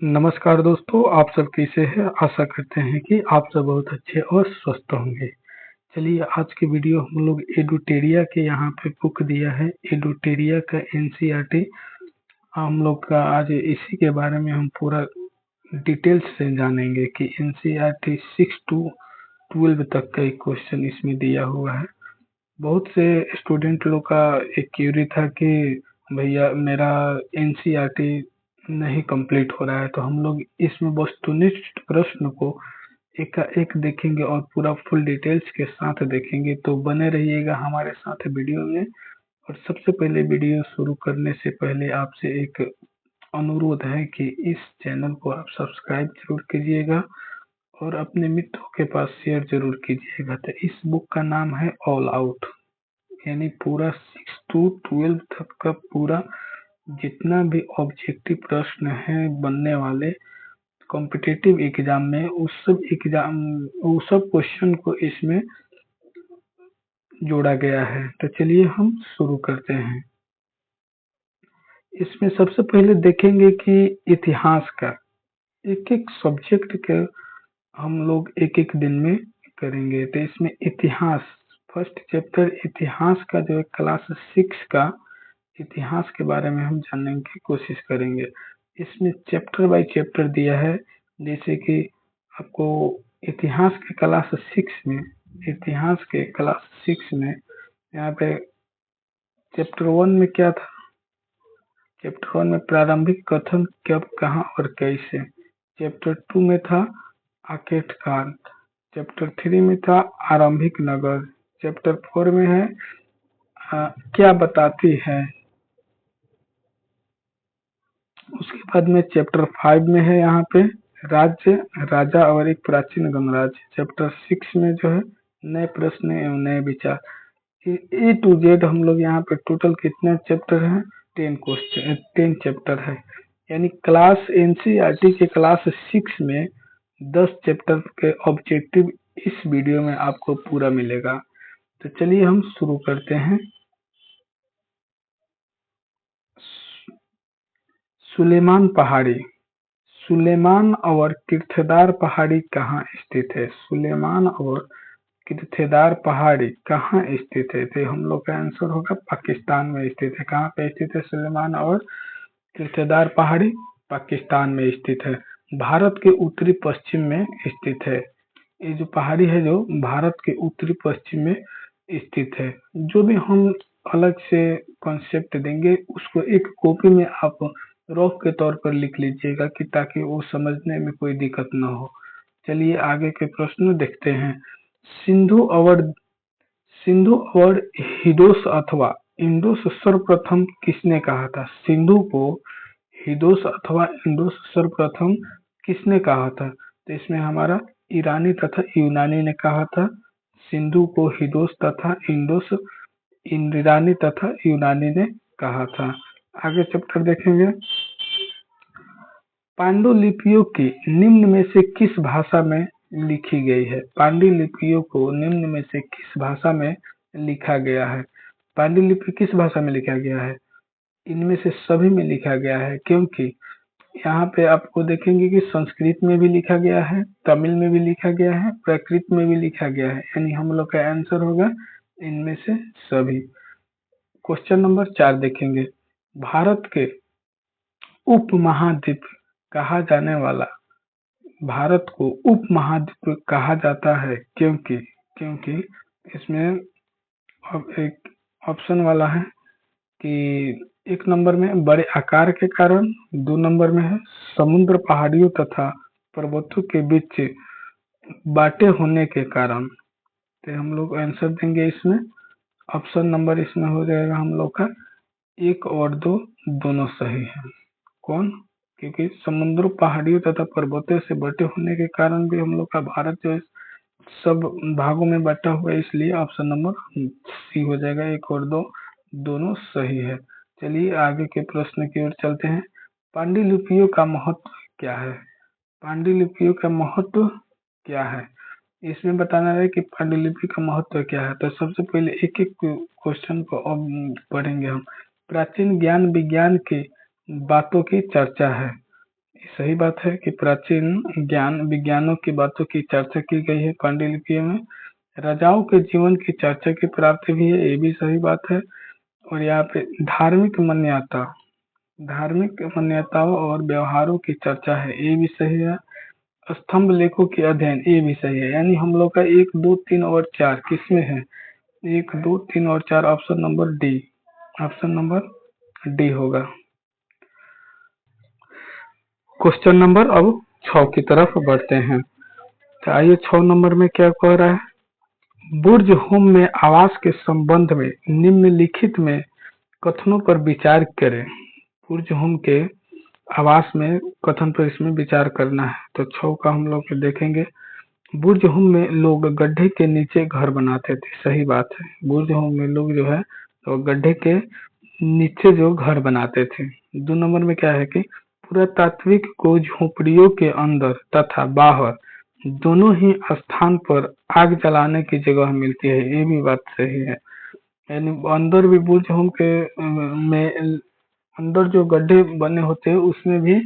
नमस्कार दोस्तों, आप सब कैसे हैं? आशा करते हैं कि आप सब बहुत अच्छे और स्वस्थ होंगे। चलिए आज की वीडियो हम लोग एडुटेरिया के यहाँ पे बुक दिया है, एडुटेरिया का एनसीईआरटी। हम लोग का आज इसी के बारे में हम पूरा डिटेल्स से जानेंगे कि एनसीईआरटी 6 टू 12 तक का एक क्वेश्चन इसमें दिया हुआ है। बहुत से स्टूडेंट लोग का एक क्यूरी था कि भैया मेरा एनसीईआरटी नहीं कंप्लीट हो रहा है, तो हम लोग इसमें वस्तुनिष्ठ प्रश्न को एक का एक देखेंगे और पूरा फुल डिटेल्स के साथ देखेंगे। तो बने रहिएगा हमारे साथ वीडियो में। और सबसे पहले वीडियो शुरू करने से पहले आपसे एक अनुरोध है कि इस चैनल को आप सब्सक्राइब जरूर कीजिएगा और अपने मित्रों के पास शेयर जरूर कीजिएगा। तो इस बुक का नाम है ऑल आउट, यानी पूरा 6 टू 12 तक का पूरा जितना भी ऑब्जेक्टिव प्रश्न है बनने वाले कॉम्पिटिटिव एग्जाम में, उस सब क्वेश्चन को इसमें जोड़ा गया है। तो चलिए हम शुरू करते हैं। इसमें सबसे पहले देखेंगे कि इतिहास का एक एक सब्जेक्ट के हम लोग एक एक दिन में करेंगे। तो इसमें इतिहास फर्स्ट चैप्टर इतिहास का जो है क्लास 6 का इतिहास के बारे में हम जानने की कोशिश करेंगे। इसमें चैप्टर बाय चैप्टर दिया है, जैसे कि आपको इतिहास के क्लास 6 में यहाँ पे चैप्टर 1 में क्या था? चैप्टर 1 में प्रारंभिक कथन कब, कहाँ और कैसे। चैप्टर 2 में था आकेट काल। चैप्टर 3 में था आरंभिक नगर। चैप्टर 4 में है क्या बताती है। उसके बाद में चैप्टर 5 में है यहाँ पे राज्य, राजा और एक प्राचीन गणराज्य। चैप्टर 6 में जो है नए प्रश्न एवं नए विचार। ए टू जेड हम लोग यहाँ पे टोटल कितने चैप्टर हैं? 10 चैप्टर है। यानी क्लास एनसीईआरटी के क्लास 6 में 10 चैप्टर के ऑब्जेक्टिव इस वीडियो में आपको पूरा मिलेगा। तो चलिए हम शुरू करते हैं। सुलेमान पहाड़ी, सुलेमान और तीर्थदार पहाड़ी कहाँ स्थित है? सुलेमान और तीर्थदार पहाड़ी कहाँ स्थित है? तो हम लोग का आंसर होगा पाकिस्तान में स्थित है। कहाँ पे स्थित है सुलेमान और तीर्थदार पहाड़ी? पाकिस्तान में स्थित है। भारत के उत्तरी पश्चिम में स्थित है। ये जो पहाड़ी है जो भारत के उत्तरी पश्चिम में स्थित है। जो भी हम अलग से कॉन्सेप्ट देंगे उसको एक कॉपी में आप रफ के तौर पर लिख लीजिएगा कि ताकि वो समझने में कोई दिक्कत ना हो। चलिए आगे के प्रश्न देखते हैं। सिंधु और हिदोस अथवा इंडोस सर्वप्रथम किसने कहा था? सिंधु को हिदोस अथवा इंडोस सर्वप्रथम किसने कहा था? तो इसमें हमारा ईरानी तथा यूनानी ने कहा था। सिंधु को हिदोस तथा इंडोस ईरानी तथा यूनानी ने कहा था। आगे चैप्टर देखेंगे। पांडुलिपियों की निम्न में से किस भाषा में लिखी गई है? पांडुलिपियों को निम्न में से किस भाषा में लिखा गया है? पांडुलिपि किस भाषा में लिखा गया है? इनमें से सभी में लिखा गया है, क्योंकि यहाँ पे आपको देखेंगे कि संस्कृत में भी लिखा गया है, तमिल में भी लिखा गया है, प्राकृत में भी लिखा गया है। यानी हम लोग का आंसर होगा इनमें से सभी। क्वेश्चन नंबर 4 देखेंगे। भारत के उपमहाद्वीप कहा जाने वाला, भारत को उपमहाद्वीप कहा जाता है क्योंकि क्योंकि इसमें अब एक ऑप्शन वाला है कि एक नंबर में बड़े आकार के कारण, 2 नंबर में है समुद्र पहाड़ियों तथा पर्वतों के बीच बाटे होने के कारण। तो हम लोग आंसर देंगे इसमें ऑप्शन नंबर इसमें हो जाएगा हम लोग का 1 और 2 दोनों सही है। कौन? क्योंकि समुद्र पहाड़ियों तथा पर्वतों से बटे होने के कारण भी हम लोग का भारत जो है सब भागों में बटा हुआ है, इसलिए ऑप्शन नंबर सी हो जाएगा। 1 और 2 दोनों सही है। चलिए आगे के प्रश्न की ओर चलते हैं। पांडुलिपियों का महत्व क्या है? पांडुलिपियों का महत्व क्या है? इसमें बताना है कि पांडुलिपि का महत्व क्या है। तो सबसे पहले एक एक क्वेश्चन को अब पढ़ेंगे हम। प्राचीन ज्ञान विज्ञान की बातों की चर्चा है। सही बात है कि प्राचीन ज्ञान विज्ञानों की बातों की चर्चा की गई है पांडुलिपियों में। राजाओं के जीवन की चर्चा की प्राप्ति भी है, ये भी सही बात है। और यहाँ पे धार्मिक मान्यताओं और व्यवहारों की चर्चा है, ये भी सही है। स्तंभ लेखों की अध्ययन, ये भी सही है। यानी हम लोग का 1, 2, 3 और 4 किसमें है? 1, 2, 3 और 4 option number D, option number D होगा। क्वेश्चन नंबर अब 6 की तरफ बढ़ते हैं। तो आइए 6 नंबर में क्या कह रहा है? बुर्ज होम में आवास के संबंध में निम्नलिखित में कथनों पर विचार करें। बुर्ज होम के आवास में कथन पर इसमें विचार करना है। तो 6 का हम लोग देखेंगे। बुर्ज होम में लोग गड्ढे के नीचे घर बनाते थे, सही बात है। बुर्ज होम में लोग जो है तो गड्ढे के नीचे जो घर बनाते थे। 2 नंबर में क्या है कि पुरातात्विक को झोपड़ियों के अंदर तथा बाहर दोनों ही स्थान पर आग जलाने की जगह मिलती है, ये भी बात सही है। यानी अंदर भी बुर्ज होम के में अंदर जो गड्ढे बने होते हैं उसमें भी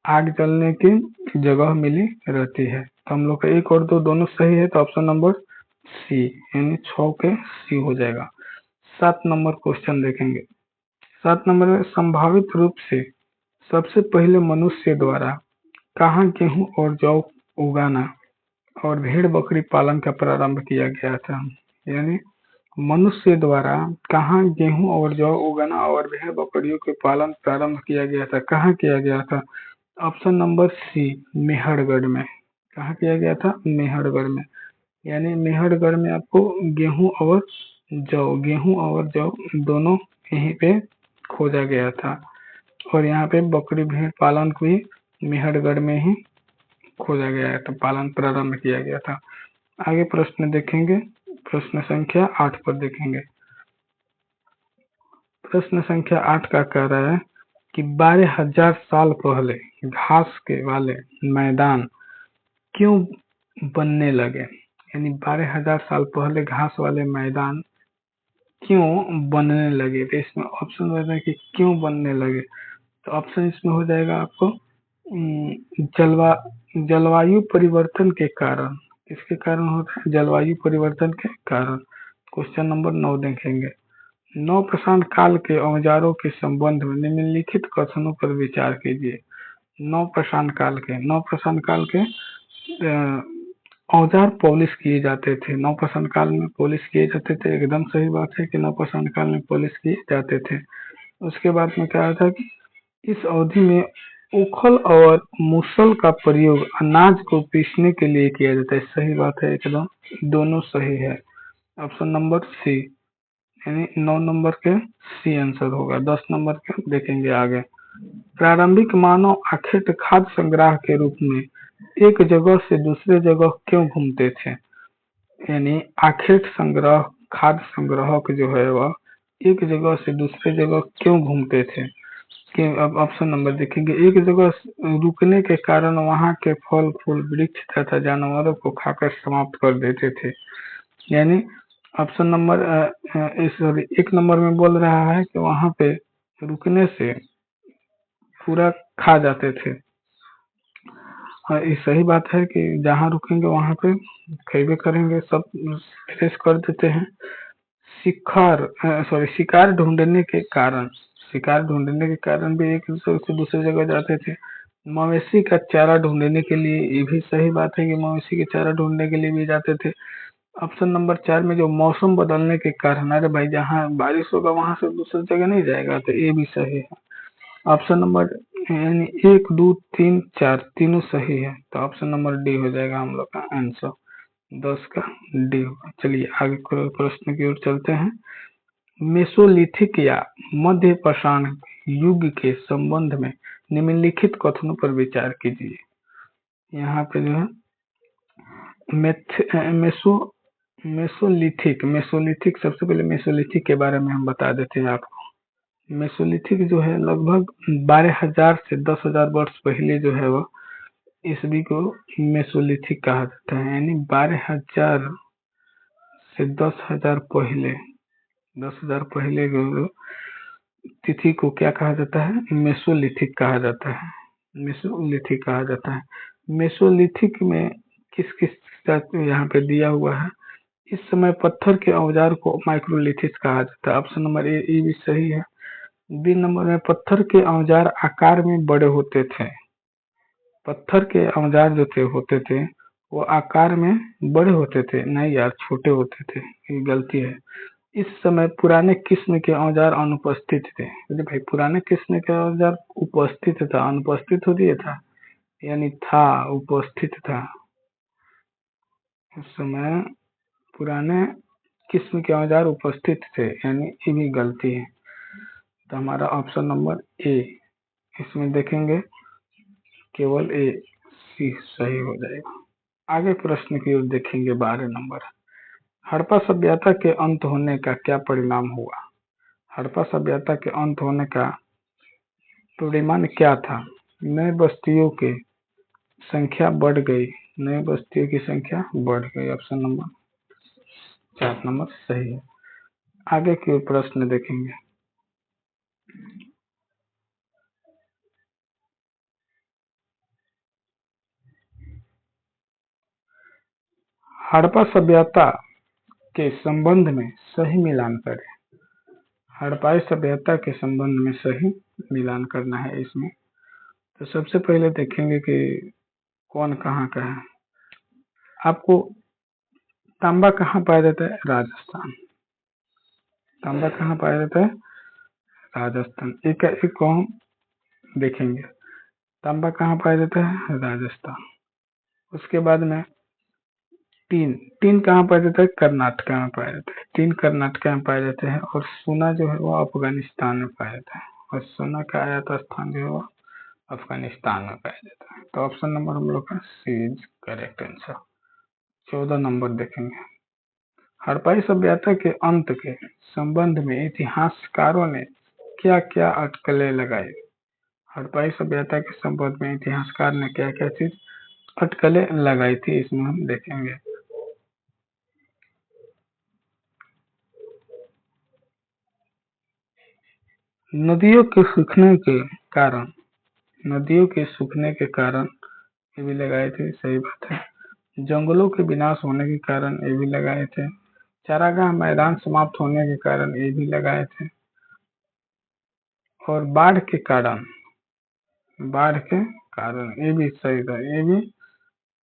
आग जलने की जगह मिली रहती है। तो हम लोग का 1 और 2 दोनों सही है, तो ऑप्शन नंबर सी यानी 6 के सी हो जाएगा। 7 नंबर क्वेश्चन देखेंगे। 7 नंबर में संभावित रूप से सबसे पहले मनुष्य द्वारा कहाँ गेहूं और जौ उगाना और भेड़ बकरी पालन का प्रारंभ किया गया था? यानी मनुष्य द्वारा कहाँ गेहूं और जौ उगाना और भेड़ बकरियों के पालन प्रारंभ किया गया था? कहाँ किया गया था? ऑप्शन नंबर सी, मेहरगढ़ में। कहाँ किया गया था? मेहरगढ़ में। यानी मेहरगढ़ में आपको गेहूं और जौ दोनों यहीं पे खोजा गया था। और यहाँ पे बकरी भेड़ पालन भी मेहरगढ़ में ही खोजा गया था, पालन प्रारंभ किया गया था। आगे प्रश्न देखेंगे, प्रश्न संख्या 8 पर देखेंगे। प्रश्न संख्या 8 का कह रहा है कि 12,000 साल पहले घास के वाले मैदान क्यों बनने लगे? यानी 12,000 साल पहले घास वाले मैदान क्यों बनने लगे? तो इसमें ऑप्शन रहता है कि क्यों बनने लगे। तो ऑप्शन इसमें हो जाएगा आपको जलवायु परिवर्तन के कारण। किसके कारण होता है? जलवायु परिवर्तन के कारण। क्वेश्चन नंबर 9 देखेंगे। नवपाषाण काल के औजारों के संबंध में निम्नलिखित कथनों पर विचार कीजिए। नवपाषाण काल के औजार पॉलिश किए जाते थे। नवपाषाण काल में पॉलिश किए जाते थे, एकदम सही बात है कि नवपाषाण काल में पॉलिश किए जाते थे। उसके बाद में क्या था कि इस अवधि में ओखल और मूसल का प्रयोग अनाज को पीसने के लिए किया जाता है, सही बात है एकदम, दोनों सही है। ऑप्शन नंबर सी यानी 9 नंबर के सी आंसर होगा। 10 नंबर के देखेंगे आगे। प्रारंभिक मानव आखेट खाद्य संग्रह के रूप में एक जगह से दूसरे जगह क्यों घूमते थे? यानी आखेट संग्रह, खाद्य संग्रहक जो है वह एक जगह से दूसरे जगह क्यों घूमते थे? कि अब ऑप्शन नंबर देखेंगे। एक जगह रुकने के कारण वहां के फल फूल वृक्ष तथा जानवरों को खाकर समाप्त कर देते थे। यानी ऑप्शन नंबर सॉरी 1 नंबर में बोल रहा है कि वहां पे रुकने से पूरा खा जाते थे। हाँ, ये सही बात है कि जहाँ रुकेंगे वहां पे खैबे करेंगे, सब फ्रेश कर देते हैं। शिकार ढूंढने के कारण भी एक दूसरे से दूसरी जगह जाते थे। मवेशी का चारा ढूंढने के लिए, ये भी सही बात है कि मवेशी के चारा ढूंढने के लिए भी जाते थे। ऑप्शन नंबर 4 में जो मौसम बदलने के कारण, अरे भाई जहाँ बारिश होगा वहां से दूसरी जगह नहीं जाएगा, तो ये भी सही है। ऑप्शन नंबर यानी 1, 2, 3, 4 तीनों सही है, तो ऑप्शन नंबर डी हो जाएगा हम लोग का आंसर। 10 का डी होगा। चलिए आगे प्रश्न की ओर चलते हैं। मेसोलिथिक या मध्य पाषाण युग के संबंध में निम्नलिखित कथनों पर विचार कीजिए। यहाँ पे जो है मेसोलिथिक सबसे पहले मेसोलिथिक के बारे में हम बता देते हैं आपको। मेसोलिथिक जो है लगभग 12,000 से 10,000 वर्ष पहले जो है वह ईस्वी को मेसोलिथिक कहा जाता है। यानी 12,000 से 10,000 पहले तिथि को क्या कहा जाता है? मेसोलिथिक कहा जाता है। मेसोलिथिक कहा जाता है। मेसोलिथिक में किस किस का यहाँ पे दिया हुआ है। इस समय पत्थर के औजार को माइक्रोलिथिक कहा जाता है। ऑप्शन नंबर ए भी सही है। बी नंबर में पत्थर के औजार आकार में बड़े होते थे। पत्थर के औजार जो होते थे वो आकार में बड़े होते थे, नहीं यार छोटे होते थे, ये गलती है। इस समय पुराने किस्म के औजार अनुपस्थित थे। अरे भाई पुराने किस्म के औजार उपस्थित था, अनुपस्थित हो दिए था, यानी था, उपस्थित था। उस समय पुराने किस्म के औजार उपस्थित थे, यानी ये भी गलती है। तो हमारा ऑप्शन नंबर ए, इसमें देखेंगे केवल ए, सी सही हो जाएगा। आगे प्रश्न की ओर देखेंगे 12 नंबर। हड़प्पा सभ्यता के अंत होने का क्या परिणाम हुआ। हड़प्पा सभ्यता के अंत होने का परिणाम क्या था। नए बस्तियों की संख्या बढ़ गई, नए बस्तियों की संख्या बढ़ गई। ऑप्शन नंबर 4 नंबर सही है। आगे की ओर प्रश्न देखेंगे। हड़प्पा सभ्यता के संबंध में सही मिलान करें। हड़प्पाई सभ्यता के संबंध में सही मिलान करना है इसमें। तो सबसे पहले देखेंगे कि कौन कहाँ का है। आपको तांबा कहाँ पाया जाता है, राजस्थान। तांबा कहाँ पाया जाता है, राजस्थान। एक एक को हम देखेंगे। तांबा कहाँ पाया जाता है, राजस्थान। उसके बाद में टीन, टीन कहाँ पाया जाता है, कर्नाटका में पाया जाता है। टीन कर्नाटका में पाए जाते हैं। और सोना जो है वो अफगानिस्तान में पाया जाता है। और सोना का आयात स्थान जो है वो अफगानिस्तान में पाया जाता है। तो ऑप्शन नंबर हम लोग का सी इज करेक्ट आंसर। 14 नंबर देखेंगे। हड़प्पाई सभ्यता के अंत के संबंध में इतिहासकारों ने क्या क्या अटकलें लगाई। हड़प्पाई सभ्यता के संबंध में इतिहासकार ने क्या क्या चीज अटकलें लगाई थी, इसमें हम देखेंगे। नदियों के सूखने के कारण, नदियों के सूखने के कारण ये भी लगाए थे, सही बात है। जंगलों के विनाश होने के कारण ये भी लगाए थे। चारागाह मैदान समाप्त होने के कारण ये भी लगाए थे। और बाढ़ के कारण, बाढ़ के कारण ये भी सही था, ये भी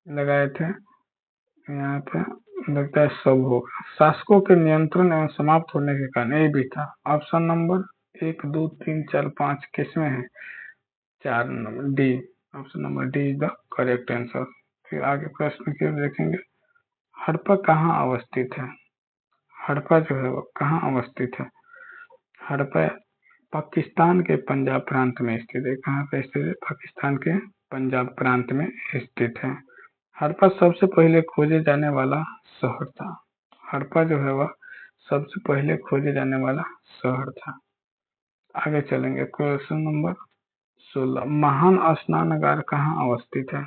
लगाए थे। यहाँ पे लगता है सब होगा। शासकों के नियंत्रण एवं समाप्त होने के कारण ये भी था। ऑप्शन नंबर 1 2 3 4 5 किसमें है, 4 number D. Option number D is the correct answer. फिर आगे प्रश्न की ओर देखेंगे। हड़प्पा कहाँ अवस्थित है। हड़प्पा जो है वो कहाँ अवस्थित है। हड़प्पा पाकिस्तान के पंजाब प्रांत में स्थित है। कहाँ पे स्थित है, पाकिस्तान के पंजाब प्रांत में स्थित है। हड़प्पा सबसे पहले खोजे जाने वाला शहर था। हड़प्पा जो है वह सबसे पहले खोजे जाने वाला शहर था। आगे चलेंगे। Question number 16। महान स्नानागार कहाँ अवस्थित है।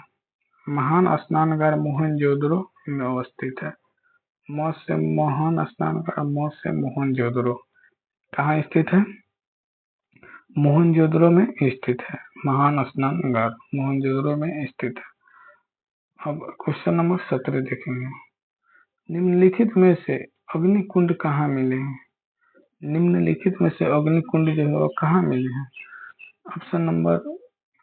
महान स्नानागार मोहनजोदड़ो में अवस्थित है। महान स्नानागार मोहनजोदड़ो कहाँ स्थित है, मोहनजोदड़ो में स्थित है। महान स्नानागार मोहनजोदड़ो में स्थित है। अब क्वेश्चन नंबर 17 देखेंगे। निम्नलिखित में से अग्निकुंड कहाँ मिले हैं। निम्नलिखित में से अग्निकुंड जो है वो कहाँ मिले हैं। ऑप्शन नंबर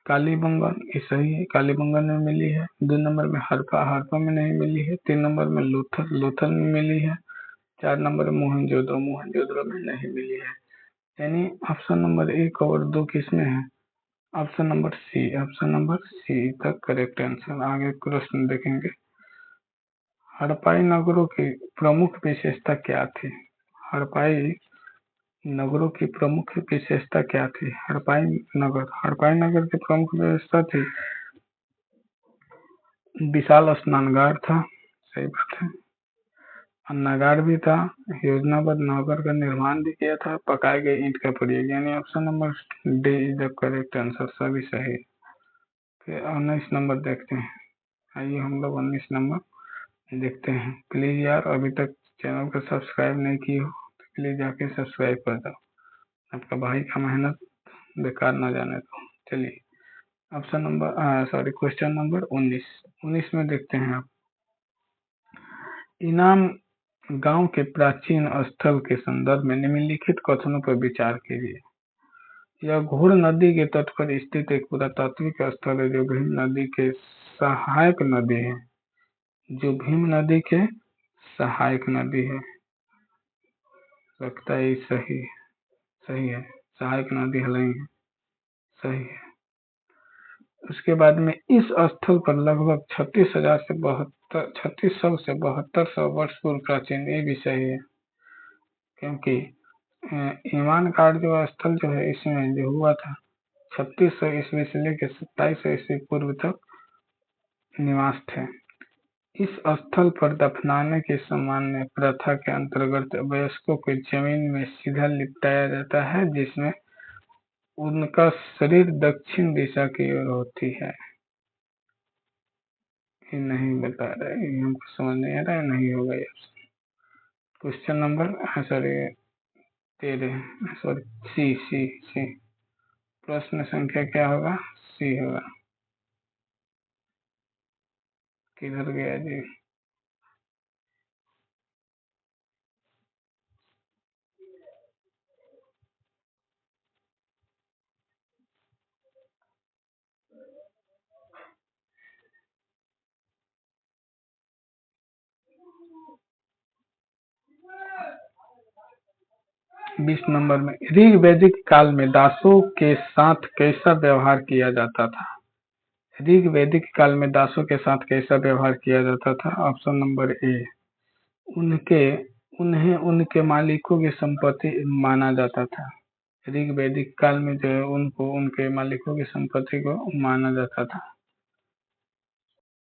कालीबंगन, ये सही है, कालीबंगन में मिली है। 2 नंबर में हड़प्पा, हड़प्पा में नहीं मिली है। 3 नंबर में लोथल, लोथल में मिली है। 4 नंबर में मोहनजोदड़ो, मोहनजोदड़ो में नहीं मिली है। यानी ऑप्शन नंबर 1 और 2 किसमें है, option number C, option number C तक करेक्ट आंसर। आगे प्रश्न देखेंगे। हड़प्पाई नगरों की प्रमुख विशेषता क्या थी। हड़प्पाई नगरों की प्रमुख विशेषता क्या थी। हड़प्पाई नगर, हड़प्पाई नगर की प्रमुख विशेषता थी विशाल स्नानगार था, सही बात है। अन्नागार भी था। योजनाबद्ध नगर का निर्माण भी किया था। पकाए गए ईंट का प्रयोग, यानी option number D is the correct answer, सभी सही। फिर 19 नंबर देखते हैं। आइए हम लोग 19 नंबर देखते हैं। प्लीज यार अभी तक चैनल को सब्सक्राइब नहीं की हो तो प्लीज जाके सब्सक्राइब कर दो, आपका भाई का मेहनत बेकार ना जाने दो। चलिए ऑप्शन नंबर क्वेश्चन नंबर 19 में देखते हैं आप। इनाम गांव के प्राचीन स्थल के संदर्भ में निम्नलिखित कथनों पर विचार कीजिए। यह घोर नदी के तट पर स्थित एक पुरातात्विक स्थल है जो भीम नदी के सहायक नदी है। लगता है सही है। सहायक नदी नहीं है, सही है। उसके बाद में इस स्थल पर लगभग 3600 से 7200 वर्ष पूर्व प्राचीन, ये भी सही है, क्योंकि ईमान कार्ड जो स्थल जो है इसमें जो हुआ था 3600 ईस्वी से लेकर 2700 ईस्वी पूर्व तक निवास थे। इस स्थल पर दफनाने की सामान्य प्रथा के अंतर्गत वयस्कों को जमीन में सीधा लिपटाया जाता है, जिसमें उनका शरीर दक्षिण दिशा की ओर होती है। ये नहीं बता रहा है, हमको समझ नहीं आ रहा है, नहीं होगा ये। क्वेश्चन नंबर 13 प्रश्न संख्या क्या होगा? सी होगा। किधर गया जी? बीस नंबर में ऋग वैदिक काल में दासों के साथ कैसा व्यवहार किया जाता था? ऋग वैदिक काल में दासों के साथ कैसा व्यवहार किया जाता था? ऑप्शन नंबर ए, उन्हें उनके मालिकों की संपत्ति माना जाता था। ऋग वैदिक काल में जो है उनको उनके मालिकों की संपत्ति को माना जाता था।